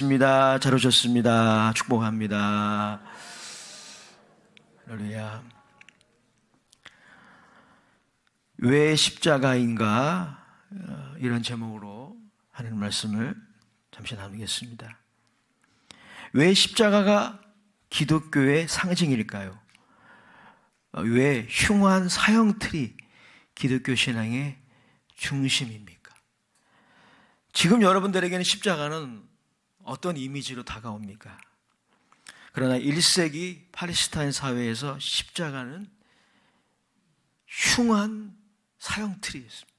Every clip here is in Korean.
잘 오셨습니다. 축복합니다. 할렐루야. 왜 십자가인가? 이런 제목으로 하는 말씀을 잠시 나누겠습니다. 왜 십자가가 기독교의 상징일까요? 왜 흉한 사형틀이 기독교 신앙의 중심입니까? 지금 여러분들에게는 십자가는 어떤 이미지로 다가옵니까? 그러나 1세기 팔레스타인 사회에서 십자가는 흉한 사형틀이었습니다.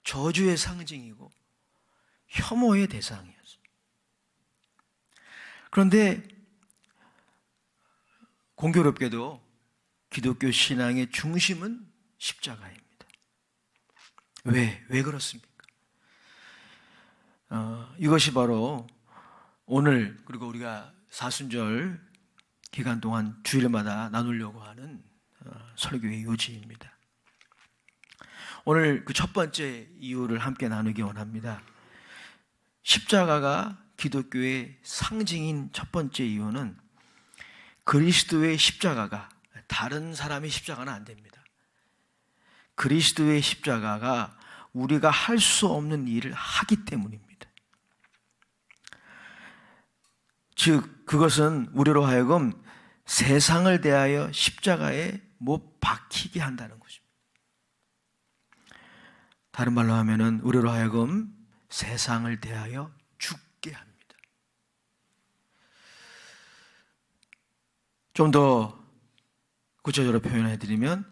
저주의 상징이고 혐오의 대상이었습니다. 그런데 공교롭게도 기독교 신앙의 중심은 십자가입니다. 왜 그렇습니까? 이것이 바로 오늘 그리고 우리가 사순절 기간 동안 주일마다 나누려고 하는 설교의 요지입니다. 오늘 그 첫 번째 이유를 함께 나누기 원합니다. 십자가가 기독교의 상징인 첫 번째 이유는 그리스도의 십자가가 다른 사람의 십자가는 안 됩니다. 그리스도의 십자가가 우리가 할 수 없는 일을 하기 때문입니다. 즉 그것은 우리로 하여금 세상을 대하여 십자가에 못 박히게 한다는 것입니다. 다른 말로 하면은 우리로 하여금 세상을 대하여 죽게 합니다. 좀 더 구체적으로 표현해 드리면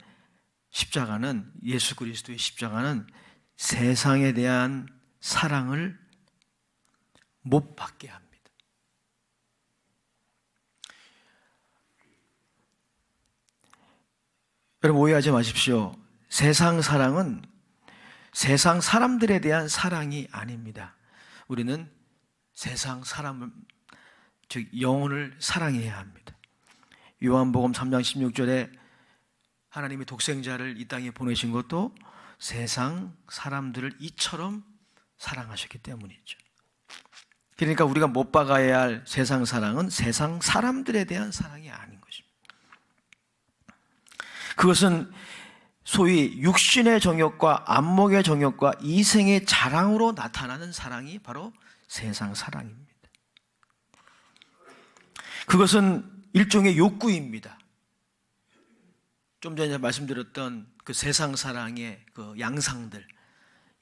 십자가는, 예수 그리스도의 십자가는 세상에 대한 사랑을 못 받게 합니다. 여러분 오해하지 마십시오. 세상 사랑은 세상 사람들에 대한 사랑이 아닙니다. 우리는 세상 사람을, 즉 영혼을 사랑해야 합니다. 요한복음 3장 16절에 하나님이 독생자를 이 땅에 보내신 것도 세상 사람들을 이처럼 사랑하셨기 때문이죠. 그러니까 우리가 못 박아야 할 세상 사랑은 세상 사람들에 대한 사랑이 아닌 것입니다. 그것은 소위 육신의 정욕과 안목의 정욕과 이생의 자랑으로 나타나는 사랑이 바로 세상 사랑입니다. 그것은 일종의 욕구입니다. 좀 전에 말씀드렸던 그 세상 사랑의 그 양상들,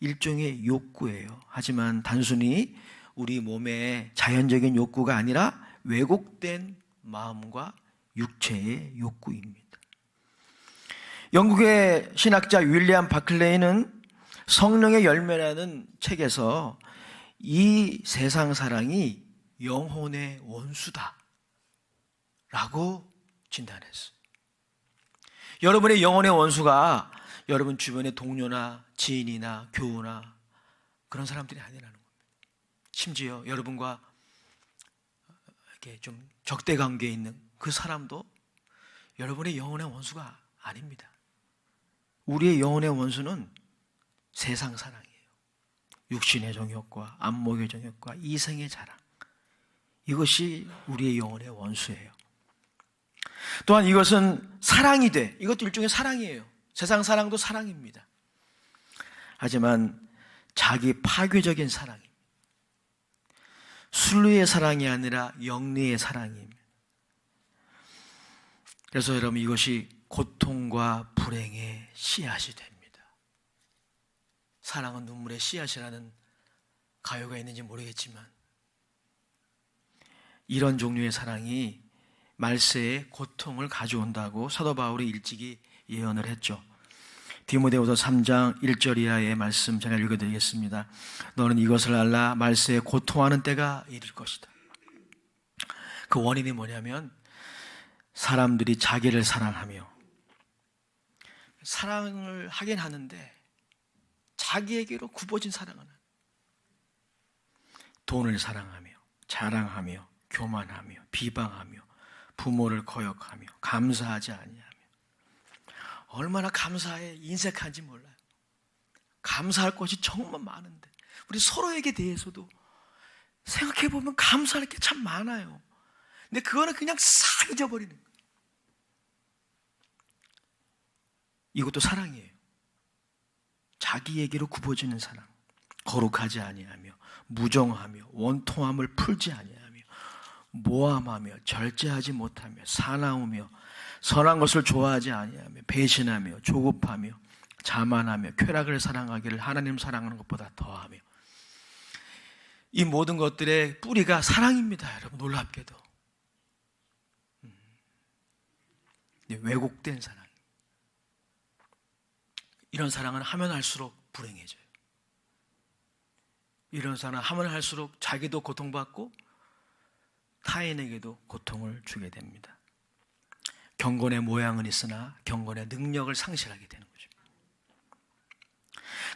일종의 욕구예요. 하지만 단순히 우리 몸의 자연적인 욕구가 아니라 왜곡된 마음과 육체의 욕구입니다. 영국의 신학자 윌리엄 바클레이는 성령의 열매라는 책에서 이 세상 사랑이 영혼의 원수다 라고 진단했어요. 여러분의 영혼의 원수가 여러분 주변의 동료나 지인이나 교우나 그런 사람들이 아니라는 겁니다. 심지어 여러분과 이렇게 좀 적대 관계에 있는 그 사람도 여러분의 영혼의 원수가 아닙니다. 우리의 영혼의 원수는 세상 사랑이에요. 육신의 정욕과 안목의 정욕과 이생의 자랑, 이것이 우리의 영혼의 원수예요. 또한 이것은 사랑이 돼. 이것도 일종의 사랑이에요. 세상 사랑도 사랑입니다. 하지만 자기 파괴적인 사랑입니다. 순리의 사랑이 아니라 영리의 사랑입니다. 그래서 여러분 이것이 고통과 불행의 씨앗이 됩니다. 사랑은 눈물의 씨앗이라는 가요가 있는지 모르겠지만 이런 종류의 사랑이 말세에 고통을 가져온다고 사도 바울이 일찍이 예언을 했죠. 디모데후서 3장 1절 이하의 말씀 제가 읽어드리겠습니다. 너는 이것을 알라. 말세에 고통하는 때가 이를 것이다. 그 원인이 뭐냐면 사람들이 자기를 사랑하며, 사랑을 하긴 하는데 자기에게로 굽어진 사랑은, 돈을 사랑하며 자랑하며 교만하며 비방하며 부모를 거역하며 감사하지 아니하며. 얼마나 감사에 인색한지 몰라요. 감사할 것이 정말 많은데 우리 서로에게 대해서도 생각해보면 감사할 게 참 많아요. 근데 그거는 그냥 싹 잊어버리는 거예요. 이것도 사랑이에요. 자기에게로 굽어지는 사랑. 거룩하지 아니하며 무정하며 원통함을 풀지 아니하며 모함하며 절제하지 못하며 사나우며 선한 것을 좋아하지 아니하며 배신하며 조급하며 자만하며 쾌락을 사랑하기를 하나님 사랑하는 것보다 더하며. 이 모든 것들의 뿌리가 사랑입니다. 여러분, 놀랍게도 왜곡된 사랑. 이런 사랑은 하면 할수록 불행해져요. 이런 사랑은 하면 할수록 자기도 고통받고 타인에게도 고통을 주게 됩니다. 경건의 모양은 있으나 경건의 능력을 상실하게 되는 거죠.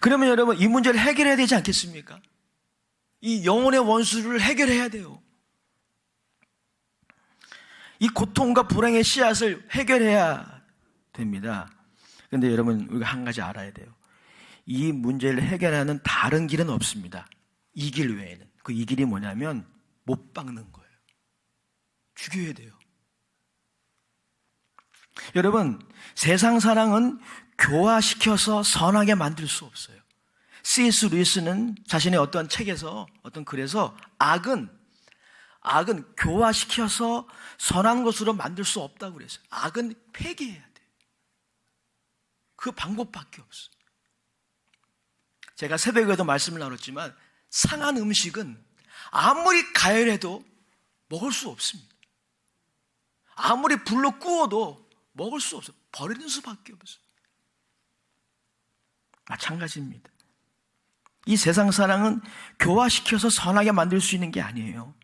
그러면 여러분, 이 문제를 해결해야 되지 않겠습니까? 이 영혼의 원수를 해결해야 돼요. 이 고통과 불행의 씨앗을 해결해야 됩니다. 그런데 여러분, 우리가 한 가지 알아야 돼요. 이 문제를 해결하는 다른 길은 없습니다. 이 길 외에는. 그 이 길이 뭐냐면 못 박는 거예요. 죽여야 돼요. 여러분, 세상 사랑은 교화시켜서 선하게 만들 수 없어요. C.S. 루이스는 자신의 어떤 책에서, 어떤 글에서 악은 교화시켜서 선한 것으로 만들 수 없다고 그랬어요. 악은 폐기해야 돼요. 그 방법밖에 없어요. 제가 새벽에도 말씀을 나눴지만 상한 음식은 아무리 가열해도 먹을 수 없습니다. 아무리 불로 구워도 먹을 수 없어요. 버리는 수밖에 없어요. 마찬가지입니다. 이 세상 사랑은 교화시켜서 선하게 만들 수 있는 게 아니에요.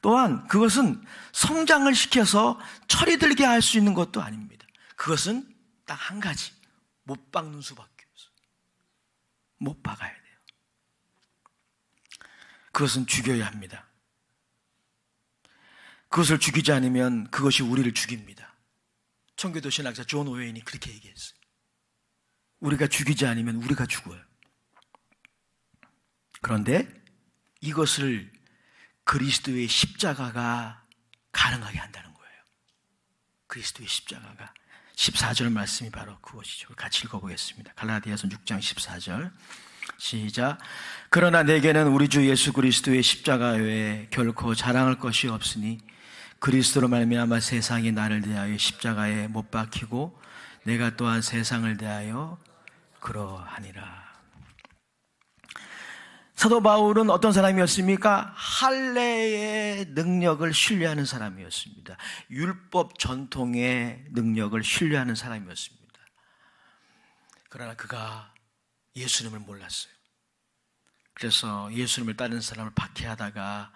또한 그것은 성장을 시켜서 철이 들게 할 수 있는 것도 아닙니다. 그것은 딱 한 가지, 못 박는 수밖에 없어요. 못 박아야 돼요. 그것은 죽여야 합니다. 그것을 죽이지 않으면 그것이 우리를 죽입니다. 청교도 신학자 존 오웨인이 그렇게 얘기했어요. 우리가 죽이지 않으면 우리가 죽어요. 그런데 이것을 그리스도의 십자가가 가능하게 한다는 거예요. 그리스도의 십자가가. 14절 말씀이 바로 그것이죠. 같이 읽어보겠습니다. 갈라디아서 6장 14절 시작. 그러나 내게는 우리 주 예수 그리스도의 십자가 외에 결코 자랑할 것이 없으니 그리스도로 말미암아 세상이 나를 대하여 십자가에 못 박히고 내가 또한 세상을 대하여 그러하니라. 사도 바울은 어떤 사람이었습니까? 할례의 능력을 신뢰하는 사람이었습니다. 율법 전통의 능력을 신뢰하는 사람이었습니다. 그러나 그가 예수님을 몰랐어요. 그래서 예수님을 따르는 사람을 박해하다가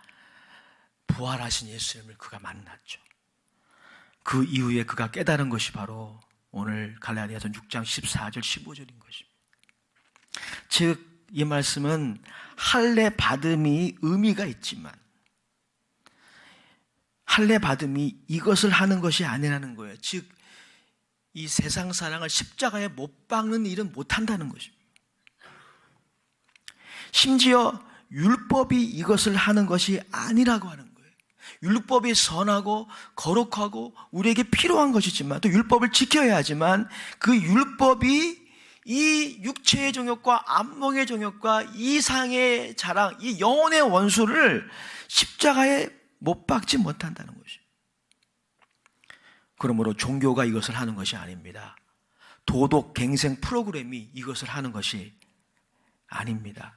부활하신 예수님을 그가 만났죠. 그 이후에 그가 깨달은 것이 바로 오늘 갈라디아서 6장 14절 15절인 것입니다. 즉 이 말씀은 할례 받음이 의미가 있지만 할례 받음이 이것을 하는 것이 아니라는 거예요. 즉 이 세상 사랑을 십자가에 못 박는 일은 못한다는 것입니다. 심지어 율법이 이것을 하는 것이 아니라고 하는 거예요. 율법이 선하고 거룩하고 우리에게 필요한 것이지만 또 율법을 지켜야 하지만 그 율법이 이 육체의 정욕과 안목의 정욕과 이상의 자랑, 이 영혼의 원수를 십자가에 못 박지 못한다는 것이죠. 그러므로 종교가 이것을 하는 것이 아닙니다. 도덕 갱생 프로그램이 이것을 하는 것이 아닙니다.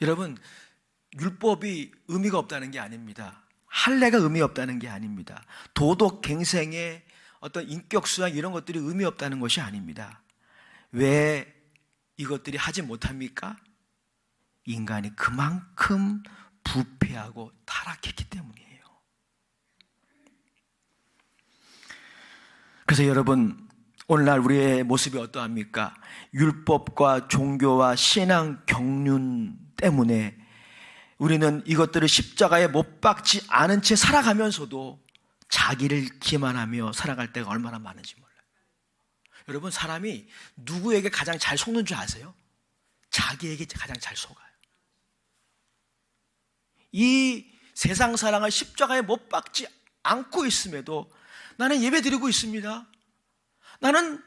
여러분, 율법이 의미가 없다는 게 아닙니다. 할례가 의미 없다는 게 아닙니다. 도덕 갱생의 어떤 인격 수양 이런 것들이 의미 없다는 것이 아닙니다. 왜 이것들이 하지 못합니까? 인간이 그만큼 부패하고 타락했기 때문이에요. 그래서 여러분, 오늘날 우리의 모습이 어떠합니까? 율법과 종교와 신앙 경륜 때문에 우리는 이것들을 십자가에 못 박지 않은 채 살아가면서도 자기를 기만하며 살아갈 때가 얼마나 많은지 몰라요. 여러분, 사람이 누구에게 가장 잘 속는 줄 아세요? 자기에게 가장 잘 속아요. 이 세상 사랑을 십자가에 못 박지 않고 있음에도 나는 예배 드리고 있습니다. 나는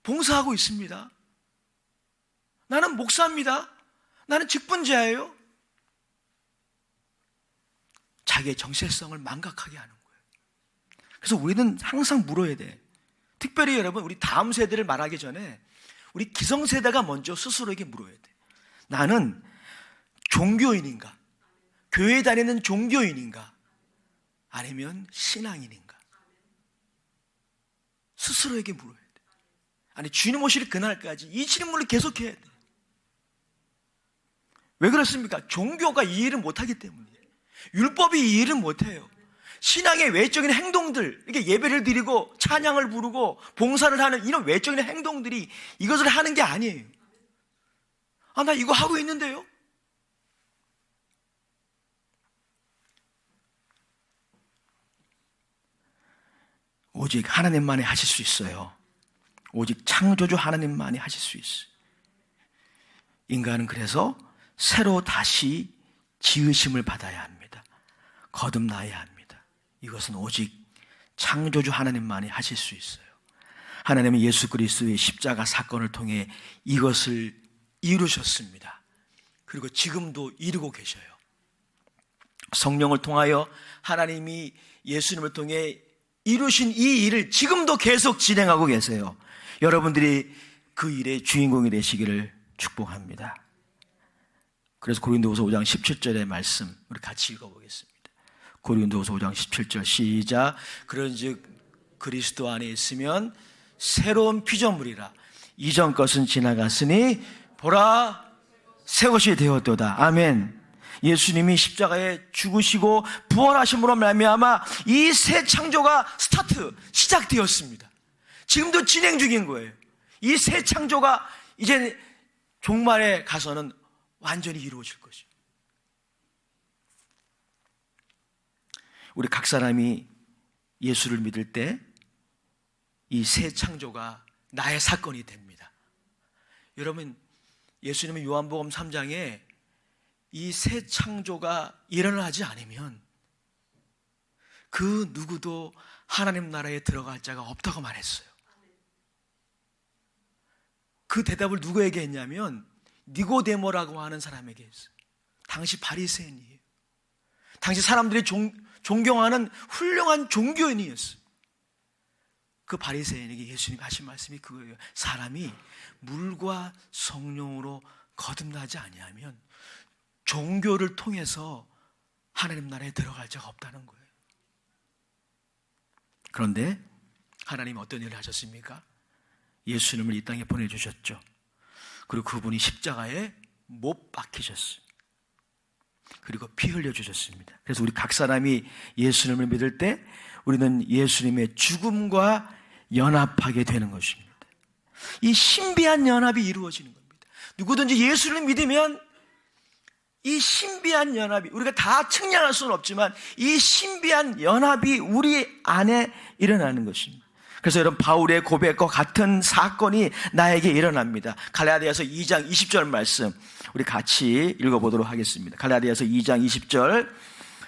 봉사하고 있습니다. 나는 목사입니다. 나는 직분자예요. 자기의 정체성을 망각하게 하는 거예요. 그래서 우리는 항상 물어야 돼. 특별히 여러분, 우리 다음 세대를 말하기 전에 우리 기성세대가 먼저 스스로에게 물어야 돼. 나는 종교인인가? 교회 다니는 종교인인가? 아니면 신앙인인가? 스스로에게 물어야 돼. 아니, 주님 오실 그날까지 이 질문을 계속해야 돼. 왜 그렇습니까? 종교가 이 일을 못하기 때문이에요. 율법이 이 일을 못해요. 신앙의 외적인 행동들, 이렇게 예배를 드리고 찬양을 부르고 봉사를 하는 이런 외적인 행동들이 이것을 하는 게 아니에요. 아, 나 이거 하고 있는데요? 오직 하나님만이 하실 수 있어요. 오직 창조주 하나님만이 하실 수 있어요. 인간은 그래서 새로 다시 지으심을 받아야 합니다. 거듭나야 합니다. 이것은 오직 창조주 하나님만이 하실 수 있어요. 하나님은 예수 그리스도의 십자가 사건을 통해 이것을 이루셨습니다. 그리고 지금도 이루고 계셔요. 성령을 통하여 하나님이 예수님을 통해 이루신 이 일을 지금도 계속 진행하고 계세요. 여러분들이 그 일의 주인공이 되시기를 축복합니다. 그래서 고린도후서 5장 17절의 말씀 우리 같이 읽어보겠습니다. 고린도후서 5장 17절 시작. 그런즉 그리스도 안에 있으면 새로운 피조물이라. 이전 것은 지나갔으니 보라 새 것이 되었도다. 아멘. 예수님이 십자가에 죽으시고 부활하심으로 말미암아 이 새 창조가 시작되었습니다. 지금도 진행 중인 거예요. 이 새 창조가 이제 종말에 가서는 완전히 이루어질 것이죠. 우리 각 사람이 예수를 믿을 때 이 새 창조가 나의 사건이 됩니다. 여러분, 예수님은 요한복음 3장에 이 새 창조가 일어나지 않으면 그 누구도 하나님 나라에 들어갈 자가 없다고 말했어요. 그 대답을 누구에게 했냐면 니고데모라고 하는 사람에게 했어요. 당시 바리새인이에요. 당시 사람들이 존경하는 훌륭한 종교인이었어요. 그 바리새인에게 예수님이 하신 말씀이 그거예요. 사람이 물과 성령으로 거듭나지 아니하면 종교를 통해서 하나님 나라에 들어갈 자가 없다는 거예요. 그런데 하나님은 어떤 일을 하셨습니까? 예수님을 이 땅에 보내주셨죠. 그리고 그분이 십자가에 못 박히셨어요. 그리고 피 흘려주셨습니다. 그래서 우리 각 사람이 예수님을 믿을 때 우리는 예수님의 죽음과 연합하게 되는 것입니다. 이 신비한 연합이 이루어지는 겁니다. 누구든지 예수를 믿으면 이 신비한 연합이, 우리가 다 측량할 수는 없지만 이 신비한 연합이 우리 안에 일어나는 것입니다. 그래서 여러분, 바울의 고백과 같은 사건이 나에게 일어납니다. 갈라디아서 2장 20절 말씀 우리 같이 읽어보도록 하겠습니다. 갈라디아서 2장 20절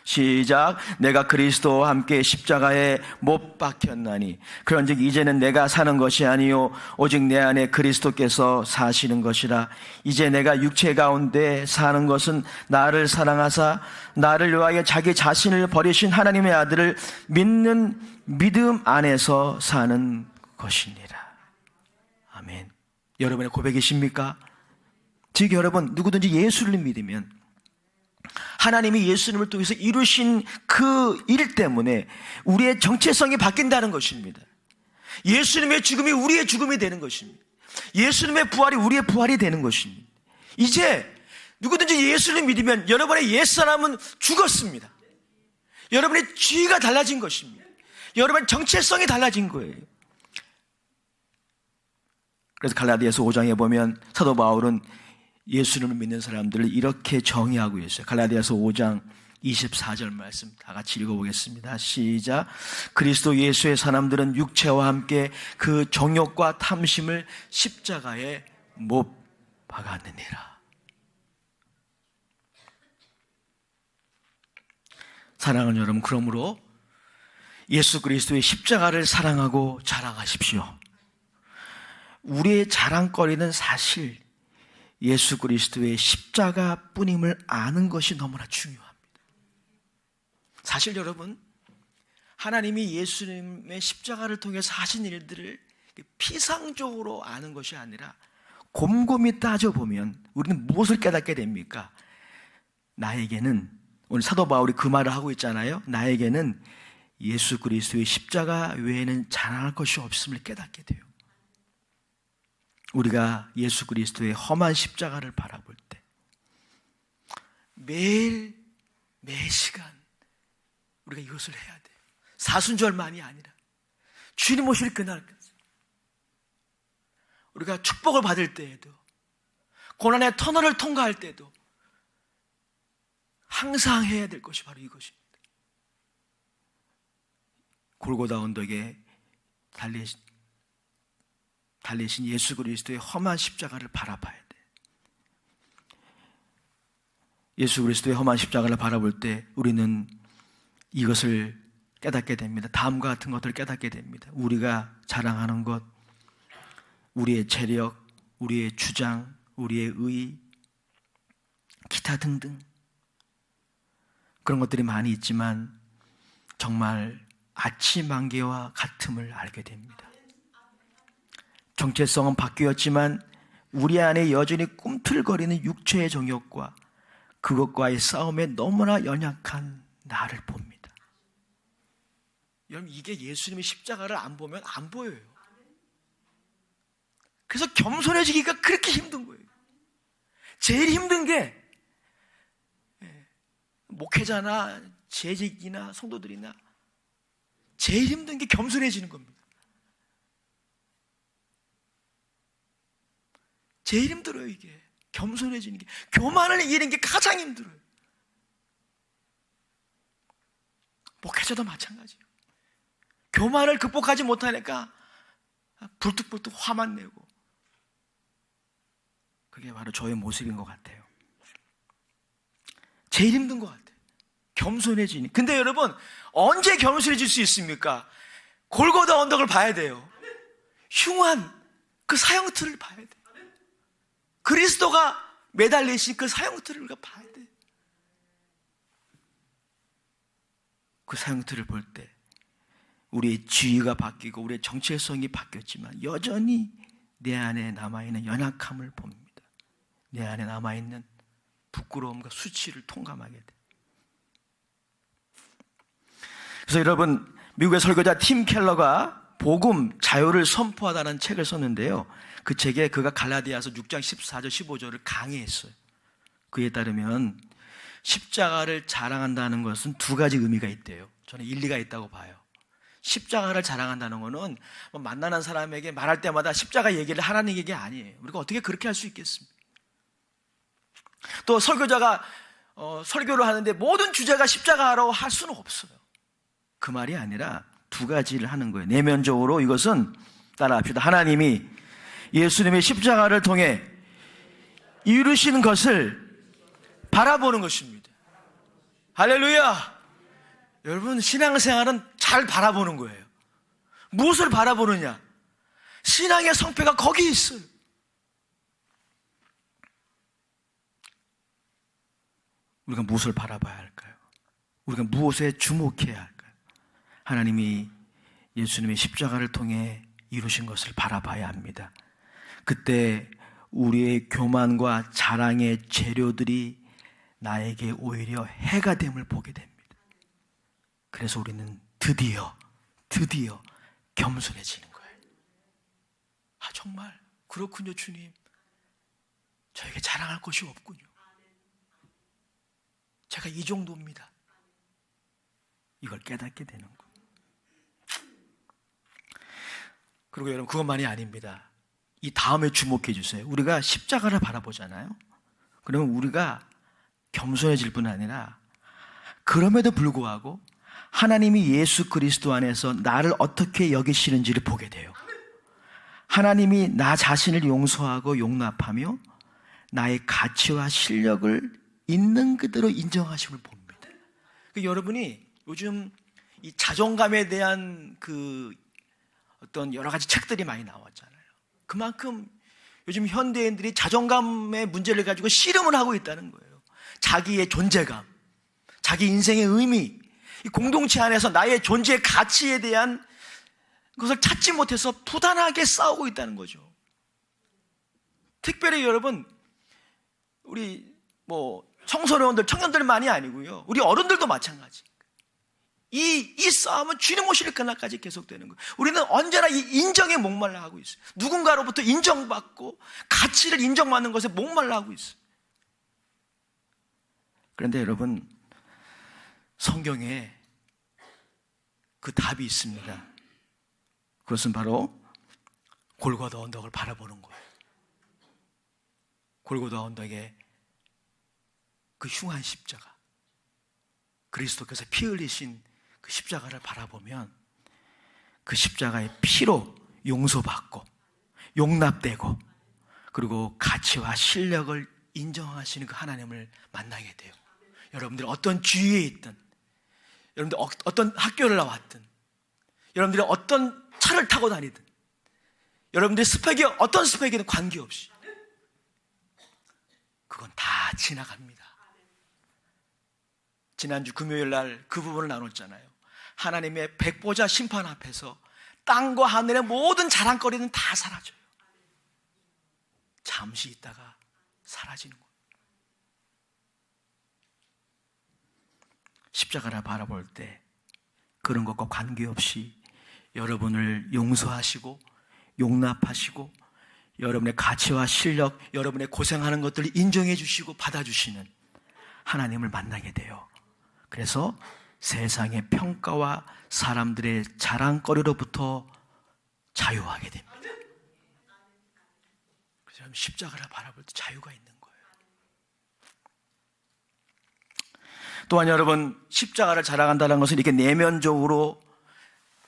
시작. 내가 그리스도와 함께 십자가에 못 박혔나니 그런즉 이제는 내가 사는 것이 아니요 오직 내 안에 그리스도께서 사시는 것이라. 이제 내가 육체 가운데 사는 것은 나를 사랑하사 나를 위하여 자기 자신을 버리신 하나님의 아들을 믿는 믿음 안에서 사는 것이니라. 아멘. 여러분의 고백이십니까? 즉 여러분, 누구든지 예수를 믿으면 하나님이 예수님을 통해서 이루신 그 일 때문에 우리의 정체성이 바뀐다는 것입니다. 예수님의 죽음이 우리의 죽음이 되는 것입니다. 예수님의 부활이 우리의 부활이 되는 것입니다. 이제 누구든지 예수를 믿으면 여러분의 옛사람은 죽었습니다. 여러분의 죄가 달라진 것입니다. 여러분의 정체성이 달라진 거예요. 그래서 갈라디아서 5장에 보면 사도 바울은 예수님을 믿는 사람들을 이렇게 정의하고 있어요. 갈라디아서 5장 24절 말씀 다 같이 읽어보겠습니다. 시작. 그리스도 예수의 사람들은 육체와 함께 그 정욕과 탐심을 십자가에 못 박았느니라. 사랑하는 여러분, 그러므로 예수 그리스도의 십자가를 사랑하고 자랑하십시오. 우리의 자랑거리는 사실 예수 그리스도의 십자가뿐임을 아는 것이 너무나 중요합니다. 사실 여러분, 하나님이 예수님의 십자가를 통해서 하신 일들을 피상적으로 아는 것이 아니라 곰곰이 따져보면 우리는 무엇을 깨닫게 됩니까? 나에게는, 오늘 사도 바울이 그 말을 하고 있잖아요. 나에게는 예수 그리스도의 십자가 외에는 자랑할 것이 없음을 깨닫게 돼요. 우리가 예수 그리스도의 험한 십자가를 바라볼 때 매 시간 우리가 이것을 해야 돼요. 사순절만이 아니라 주님 오실 그날까지 우리가 축복을 받을 때에도, 고난의 터널을 통과할 때도 항상 해야 될 것이 바로 이것입니다. 골고다 언덕에 달리신 예수 그리스도의 험한 십자가를 바라봐야 돼. 예수 그리스도의 험한 십자가를 바라볼 때 우리는 이것을 깨닫게 됩니다. 다음과 같은 것들을 깨닫게 됩니다. 우리가 자랑하는 것, 우리의 재력, 우리의 주장, 우리의 의, 기타 등등 그런 것들이 많이 있지만 정말 아침 안개와 같음을 알게 됩니다. 정체성은 바뀌었지만 우리 안에 여전히 꿈틀거리는 육체의 정욕과 그것과의 싸움에 너무나 연약한 나를 봅니다. 여러분, 이게 예수님의 십자가를 안 보면 안 보여요. 그래서 겸손해지기가 그렇게 힘든 거예요. 제일 힘든 게 목회자나 재직이나 성도들이나 제일 힘든 게 겸손해지는 겁니다. 제일 힘들어요. 이게 겸손해지는 게, 교만을 이기는 게 가장 힘들어요. 목회자도 마찬가지예요. 교만을 극복하지 못하니까 불뚝불뚝 화만 내고, 그게 바로 저의 모습인 것 같아요. 제일 힘든 것 같아요. 겸손해지니. 근데 여러분, 언제 겸손해질 수 있습니까? 골고다 언덕을 봐야 돼요. 흉한 그 사형틀을 봐야 돼요. 그리스도가 매달리신 그 사형틀을 우리가 봐야 돼요. 그 사형틀을 볼 때 우리의 지위가 바뀌고 우리의 정체성이 바뀌었지만 여전히 내 안에 남아있는 연약함을 봅니다. 내 안에 남아있는 부끄러움과 수치를 통감하게 돼. 그래서 여러분, 미국의 설교자 팀 켈러가 복음 자유를 선포하다는 책을 썼는데요. 그 책에 그가 갈라디아서 6장 14절 15절을 강의했어요. 그에 따르면 십자가를 자랑한다는 것은 두 가지 의미가 있대요. 저는 일리가 있다고 봐요. 십자가를 자랑한다는 것은 만나는 사람에게 말할 때마다 십자가 얘기를 하라는 얘기 아니에요. 우리가 어떻게 그렇게 할 수 있겠습니까? 또 설교자가 설교를 하는데 모든 주제가 십자가로 할 수는 없어요. 그 말이 아니라 두 가지를 하는 거예요. 내면적으로 이것은 따라합시다. 하나님이 예수님의 십자가를 통해 이루시는 것을 바라보는 것입니다. 할렐루야! 여러분, 신앙생활은 잘 바라보는 거예요. 무엇을 바라보느냐? 신앙의 성패가 거기 있어요. 우리가 무엇을 바라봐야 할까요? 우리가 무엇에 주목해야 할까요? 하나님이 예수님의 십자가를 통해 이루신 것을 바라봐야 합니다. 그때 우리의 교만과 자랑의 재료들이 나에게 오히려 해가 됨을 보게 됩니다. 그래서 우리는 드디어 겸손해지는 거예요. 아, 정말 그렇군요, 주님. 저에게 자랑할 것이 없군요. 제가 이 정도입니다. 이걸 깨닫게 되는 거예요. 그리고 여러분, 그것만이 아닙니다. 이 다음에 주목해 주세요. 우리가 십자가를 바라보잖아요. 그러면 우리가 겸손해질 뿐 아니라 그럼에도 불구하고 하나님이 예수 그리스도 안에서 나를 어떻게 여기시는지를 보게 돼요. 하나님이 나 자신을 용서하고 용납하며 나의 가치와 실력을 있는 그대로 인정하심을 봅니다. 여러분이 요즘 이 자존감에 대한 그 어떤 여러 가지 책들이 많이 나왔잖아요. 그만큼 요즘 현대인들이 자존감의 문제를 가지고 씨름을 하고 있다는 거예요. 자기의 존재감, 자기 인생의 의미, 이 공동체 안에서 나의 존재의 가치에 대한 것을 찾지 못해서 부단하게 싸우고 있다는 거죠. 특별히 여러분, 우리 청소년들, 청년들만이 아니고요, 우리 어른들도 마찬가지. 이 싸움은 주님 오실 그날까지 계속되는 거예요. 우리는 언제나 이 인정에 목말라 하고 있어요. 누군가로부터 인정받고 가치를 인정받는 것에 목말라 하고 있어요. 그런데 여러분, 성경에 그 답이 있습니다. 그것은 바로 골고다 언덕을 바라보는 거예요. 골고다 언덕에 그 흉한 십자가, 그리스도께서 피 흘리신 그 십자가를 바라보면 그 십자가의 피로 용서받고 용납되고 그리고 가치와 실력을 인정하시는 그 하나님을 만나게 돼요. 여러분들이 어떤 주위에 있든, 여러분들 어떤 학교를 나왔든, 여러분들이 어떤 차를 타고 다니든, 여러분들의 스펙이 어떤 스펙이든 관계없이 그건 다 지나갑니다. 지난주 금요일 날 그 부분을 나눴잖아요. 하나님의 백보자 심판 앞에서 땅과 하늘의 모든 자랑거리는 다 사라져요. 잠시 있다가 사라지는 거예요. 십자가를 바라볼 때 그런 것과 관계없이 여러분을 용서하시고 용납하시고 여러분의 가치와 실력, 여러분의 고생하는 것들을 인정해 주시고 받아주시는 하나님을 만나게 돼요. 그래서 세상의 평가와 사람들의 자랑거리로부터 자유하게 됩니다. 그래서 십자가를 바라볼 때 자유가 있는 거예요. 또한 여러분, 십자가를 자랑한다는 것은 이렇게 내면적으로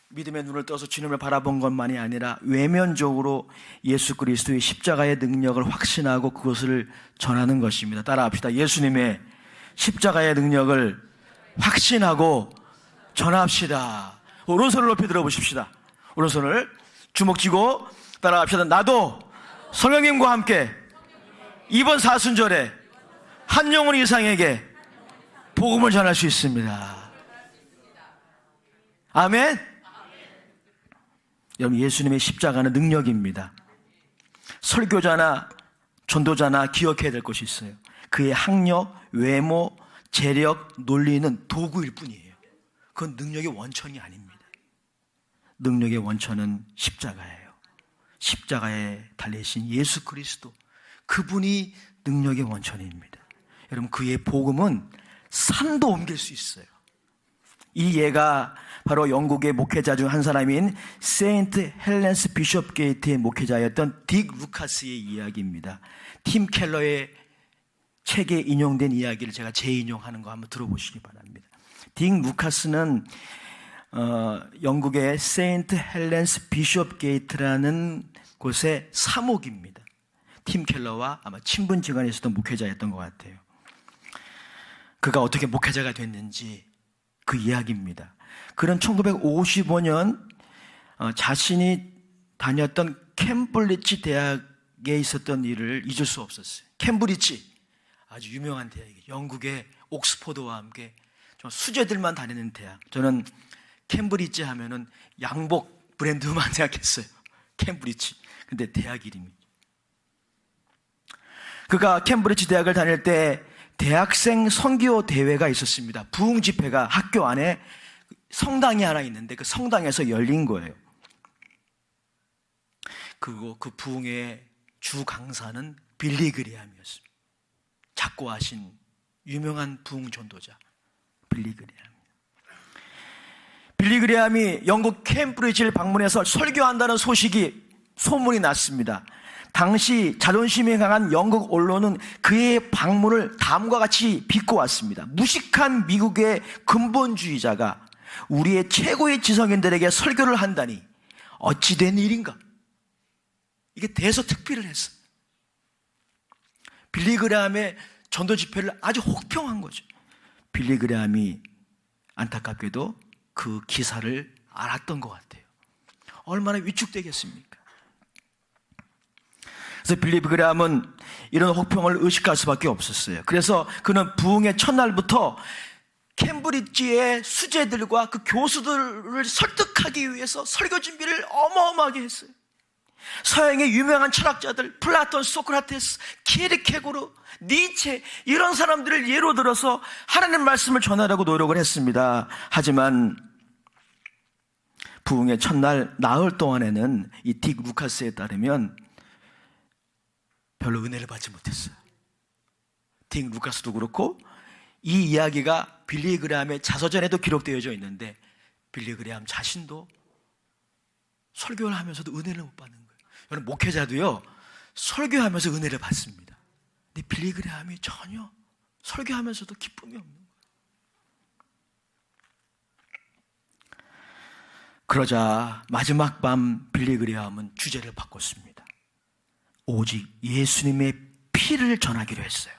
믿음의 눈을 떠서 주님을 바라본 것만이 아니라 외면적으로 예수 그리스도의 십자가의 능력을 확신하고 그것을 전하는 것입니다. 따라합시다. 예수님의 십자가의 능력을 확신하고 전합시다. 오른손을 높이 들어보십시다. 오른손을 주먹 쥐고 따라합시다. 나도 성령님과 함께 이번 사순절에 한 영혼 이상에게 복음을 전할 수 있습니다. 아멘. 여러분, 예수님의 십자가는 능력입니다. 설교자나 전도자나 기억해야 될 것이 있어요. 그의 학력, 외모, 재력, 논리는 도구일 뿐이에요. 그건 능력의 원천이 아닙니다. 능력의 원천은 십자가예요. 십자가에 달리신 예수 그리스도, 그분이 능력의 원천입니다. 여러분, 그의 복음은 산도 옮길 수 있어요. 이 예가 바로 영국의 목회자 중 한 사람인 세인트 헬렌스 비숍 게이트의 목회자였던 딕 루카스의 이야기입니다. 팀 켈러의 책에 인용된 이야기를 제가 재인용하는 거 한번 들어보시기 바랍니다. 딕 루카스는 영국의 세인트 헬렌스 비숍 게이트라는 곳의 사목입니다. 팀 켈러와 아마 친분지간에 있었던 목회자였던 것 같아요. 그가 어떻게 목회자가 됐는지 그 이야기입니다. 그는 1955년 자신이 다녔던 캠브리지 대학에 있었던 일을 잊을 수 없었어요. 캠브리지, 아주 유명한 대학이에요. 영국의 옥스포드와 함께 좀 수재들만 다니는 대학. 저는 캠브리지 하면은 양복 브랜드만 생각했어요. 캠브리지. 근데 대학 이름이죠. 그가 캠브리지 대학을 다닐 때 대학생 선교 대회가 있었습니다. 부흥 집회가 학교 안에 성당이 하나 있는데 그 성당에서 열린 거예요. 그리고 그 부흥의 주 강사는 빌리 그레함이었습니다. 작고하신 유명한 부흥 전도자 빌리 그레함. 빌리 그레함이 영국 캠브리지를 방문해서 설교한다는 소문이 났습니다. 당시 자존심이 강한 영국 언론은 그의 방문을 다음과 같이 비꼬았습니다. 무식한 미국의 근본주의자가 우리의 최고의 지성인들에게 설교를 한다니 어찌 된 일인가? 이게 대서특필을 했어요. 빌리그레함의 전도 집회를 아주 혹평한 거죠. 빌리그레함이 안타깝게도 그 기사를 알았던 것 같아요. 얼마나 위축되겠습니까? 그래서 빌리그레함은 이런 혹평을 의식할 수밖에 없었어요. 그래서 그는 부흥의 첫날부터 캠브리지의 수재들과 그 교수들을 설득하기 위해서 설교 준비를 어마어마하게 했어요. 서양의 유명한 철학자들, 플라톤, 소크라테스, 키에르케고르, 니체, 이런 사람들을 예로 들어서 하나님 말씀을 전하려고 노력을 했습니다. 하지만 부흥의 첫날 나흘 동안에는 이 딕 루카스에 따르면 별로 은혜를 받지 못했어요. 딕 루카스도 그렇고 이 이야기가 빌리그레함의 자서전에도 기록되어져 있는데 빌리그레함 자신도 설교를 하면서도 은혜를 못 받는 거예요. 여러분, 목회자도요 설교하면서 은혜를 받습니다. 근데 빌리그레함이 전혀 설교하면서도 기쁨이 없는 거예요. 그러자 마지막 밤 빌리그레함은 주제를 바꿨습니다. 오직 예수님의 피를 전하기로 했어요.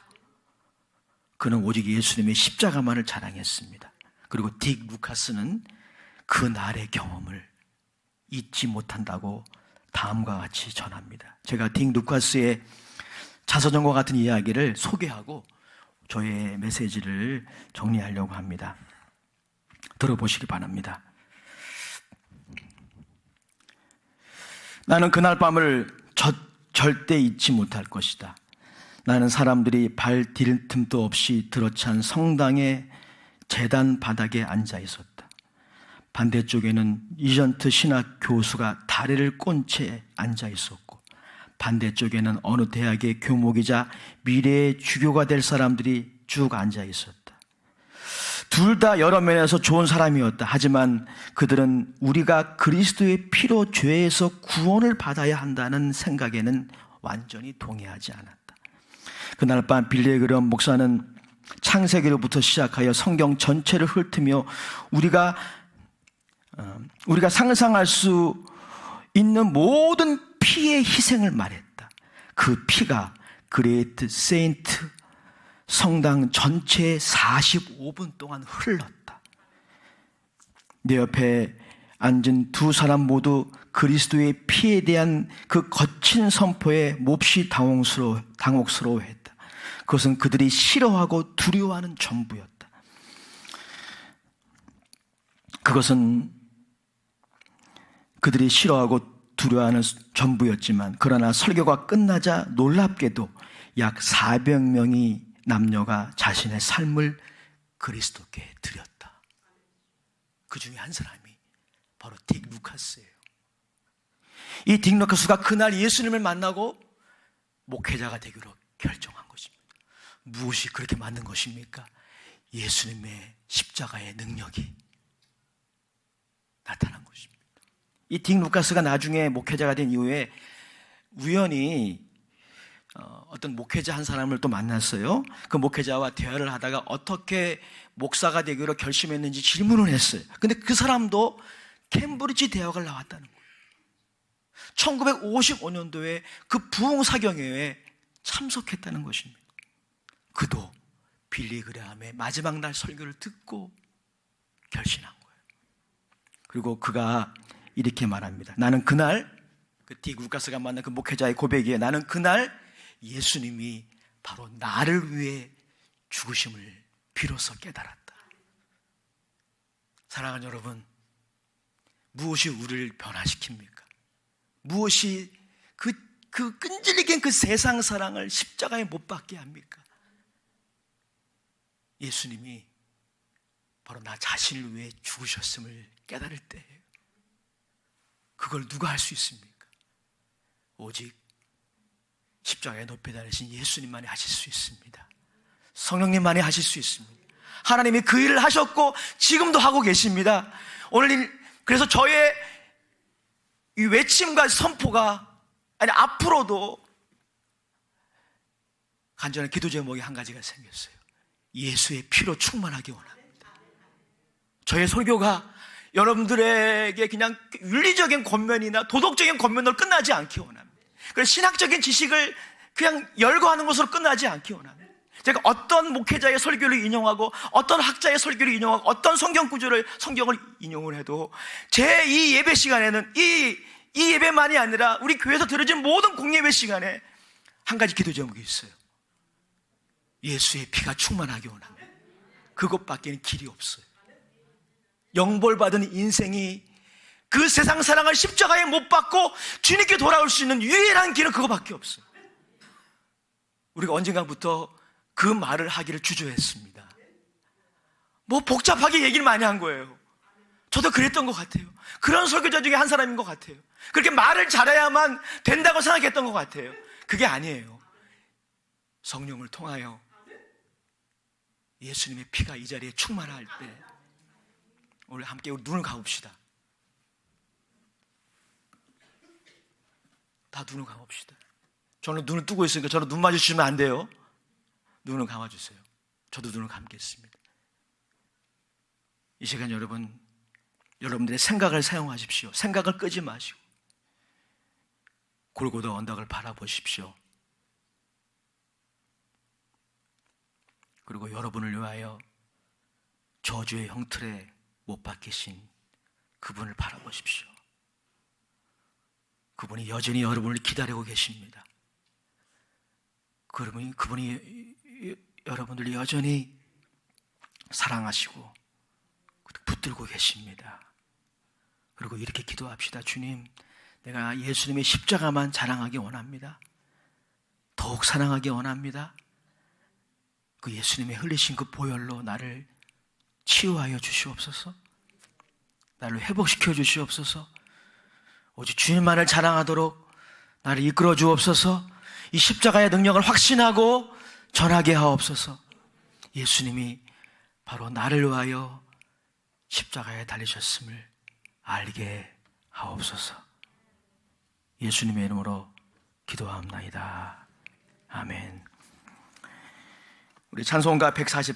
그는 오직 예수님의 십자가만을 자랑했습니다. 그리고 딕 루카스는 그 날의 경험을 잊지 못한다고 다음과 같이 전합니다. 제가 딕 루카스의 자서전과 같은 이야기를 소개하고 저의 메시지를 정리하려고 합니다. 들어보시기 바랍니다. 나는 그날 밤을 절대 잊지 못할 것이다. 나는 사람들이 발 디딜 틈도 없이 들어찬 성당의 제단 바닥에 앉아 있었다. 반대쪽에는 이전트 신학 교수가 다리를 꼰 채 앉아 있었고, 반대쪽에는 어느 대학의 교목이자 미래의 주교가 될 사람들이 쭉 앉아 있었다. 둘 다 여러 면에서 좋은 사람이었다. 하지만 그들은 우리가 그리스도의 피로 죄에서 구원을 받아야 한다는 생각에는 완전히 동의하지 않았다. 그날 밤 빌리그레함 목사는 창세기로부터 시작하여 성경 전체를 훑으며 우리가 상상할 수 있는 모든 피의 희생을 말했다. 그 피가 그레이트 세인트 성당 전체에 45분 동안 흘렀다. 내 옆에 앉은 두 사람 모두 그리스도의 피에 대한 그 거친 선포에 몹시 당혹스러워했다. 그것은 그들이 싫어하고 두려워하는 전부였다. 그것은 그들이 싫어하고 두려워하는 전부였지만, 그러나 설교가 끝나자 놀랍게도 약 400명이 남녀가 자신의 삶을 그리스도께 드렸다. 그 중에 한 사람이 바로 딕 루카스예요. 이 딕 루카스가 그날 예수님을 만나고 목회자가 되기로 결정한 것입니다. 무엇이 그렇게 맞는 것입니까? 예수님의 십자가의 능력이 나타난 것입니다. 이 딕 루카스가 나중에 목회자가 된 이후에 우연히 어떤 목회자 한 사람을 또 만났어요. 그 목회자와 대화를 하다가 어떻게 목사가 되기로 결심했는지 질문을 했어요. 근데 그 사람도 캠브리지 대학을 나왔다는 거예요. 1955년도에 그 부흥사경회에 참석했다는 것입니다. 그도 빌리그레함의 마지막 날 설교를 듣고 결심한 거예요. 그리고 그가 이렇게 말합니다. 나는 그날, 그 딕 루카스가 만난 그 목회자의 고백이에요. 나는 그날 예수님이 바로 나를 위해 죽으심을 비로소 깨달았다. 사랑하는 여러분, 무엇이 우리를 변화시킵니까? 무엇이 그 끈질기게 그 세상 사랑을 십자가에 못 박게 합니까? 예수님이 바로 나 자신을 위해 죽으셨음을 깨달을 때예요. 그걸 누가 할 수 있습니까? 오직 십자가에 높이 달리신 예수님만이 하실 수 있습니다. 성령님만이 하실 수 있습니다. 하나님이 그 일을 하셨고 지금도 하고 계십니다. 오늘 그래서 저의 이 외침과 선포가 앞으로도 간절한 기도 제목이 한 가지가 생겼어요. 예수의 피로 충만하기 원합니다. 저의 설교가 여러분들에게 그냥 윤리적인 권면이나 도덕적인 권면으로 끝나지 않기 원합니다. 그래서 신학적인 지식을 그냥 열거하는 것으로 끝나지 않기 원합니다. 제가 어떤 목회자의 설교를 인용하고 어떤 학자의 설교를 인용하고 어떤 성경을 인용을 해도 제 이 예배 시간에는 이 예배만이 아니라 우리 교회에서 드려진 모든 공예배 시간에 한 가지 기도 제목이 있어요. 예수의 피가 충만하기 원합니다. 그것밖에는 길이 없어요. 영벌받은 인생이 그 세상 사랑을 십자가에 못 박고 주님께 돌아올 수 있는 유일한 길은 그거밖에 없어요. 우리가 언젠가부터 그 말을 하기를 주저했습니다. 뭐 복잡하게 얘기를 많이 한 거예요. 저도 그랬던 것 같아요. 그런 설교자 중에 한 사람인 것 같아요. 그렇게 말을 잘해야만 된다고 생각했던 것 같아요. 그게 아니에요. 성령을 통하여 예수님의 피가 이 자리에 충만할 때 오늘 함께 우리 눈을 감읍시다. 다 눈을 감읍시다. 저는 눈을 뜨고 있으니까 저는 눈 마주치면 안 돼요. 눈을 감아주세요. 저도 눈을 감겠습니다. 이 시간 여러분들의 생각을 사용하십시오. 생각을 끄지 마시고 골고다 언덕을 바라보십시오. 그리고 여러분을 위하여 저주의 형틀에 못 박히신 그분을 바라보십시오. 그분이 여전히 여러분을 기다리고 계십니다. 그분이 여러분들 여전히 사랑하시고 붙들고 계십니다. 그리고 이렇게 기도합시다. 주님, 내가 예수님의 십자가만 자랑하기 원합니다. 더욱 사랑하기 원합니다. 그 예수님의 흘리신 그 보혈로 나를 치유하여 주시옵소서. 나를 회복시켜 주시옵소서. 오직 주님만을 자랑하도록 나를 이끌어 주옵소서. 이 십자가의 능력을 확신하고 전하게 하옵소서. 예수님이 바로 나를 위하여 십자가에 달리셨음을 알게 하옵소서. 예수님의 이름으로 기도하옵나이다. 아멘. 우리 찬송가 144